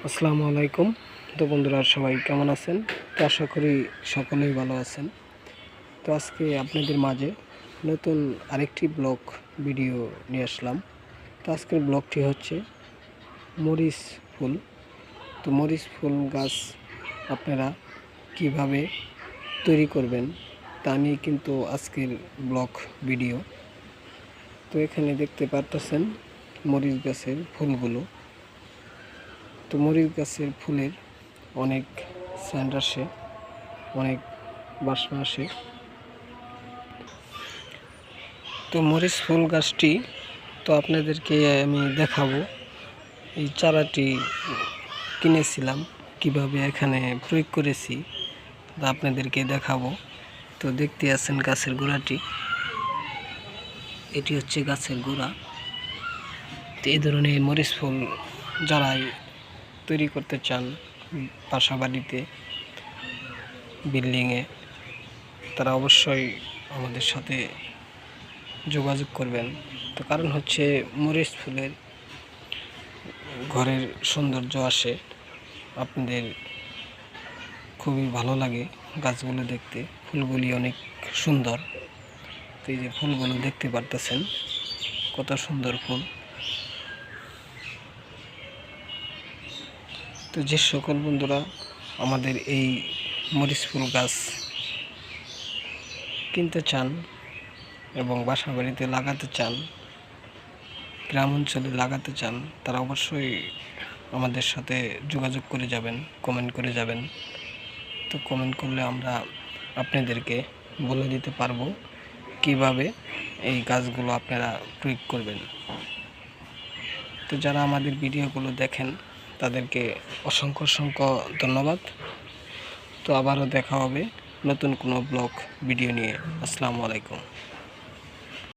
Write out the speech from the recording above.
আসসালামু আলাইকুম। তো বন্ধুরা সবাই কেমন আছেন? তো আশা করি সকলেই ভালো আছেন। তো আজকে আপনাদের মাঝে নতুন আরেকটি ব্লগ ভিডিও নিয়ে আসলাম। তো আজকের ব্লগটি হচ্ছে মরিচ ফুল। তো মরিচ ফুল গাছ আপনারা কিভাবে তৈরি করবেন তা নিয়ে কিন্তু আজকের ব্লগ ভিডিও। তো এখানে দেখতে পারতেছেন মরিচ গাছের ফুলগুলো। তো মরিচ গাছের ফুলের অনেক সেন্ট আসে, অনেক বাসনা আসে। তো মরিচ ফুল গাছটি তো আপনাদেরকে আমি দেখাবো। এই চারাটি কিনেছিলাম, কিভাবে এখানে প্রয়োগ করেছি তা আপনাদেরকে দেখাবো। তো দেখতে আছেন গাছের গোড়াটি, এটি হচ্ছে গাছের গোড়া। তো এই ধরনের মরিচ ফুল যারাই তৈরি করতে চান বাসা বাড়িতে, বিল্ডিংয়ে, তারা অবশ্যই আমাদের সাথে যোগাযোগ করবেন। তো কারণ হচ্ছে মরিচ ফুলের ঘরের সৌন্দর্য আসে, আপনাদের খুবই ভালো লাগে গাছগুলো দেখতে। ফুলগুলি অনেক সুন্দর। তো এই যে ফুলগুলো দেখতে পারতেছেন কত সুন্দর ফুল। তো যে সকল বন্ধুরা আমাদের এই মরিচ ফুল গাছ কিনতে চান এবং বাসা বাড়িতে লাগাতে চান, গ্রাম অঞ্চলে লাগাতে চান, তারা অবশ্যই আমাদের সাথে যোগাযোগ করে যাবেন, কমেন্ট করে যাবেন। তো কমেন্ট করলে আমরা আপনাদেরকে বলে দিতে পারবো কিভাবে এই গাছগুলো আপনারা প্রয়োগ করবেন। তো যারা আমাদের ভিডিওগুলো দেখেন তাদেরকে অসংখ্য ধন্যবাদ। তো আবারও দেখা হবে নতুন কোনো ব্লগ ভিডিও নিয়ে। আসসালামু আলাইকুম।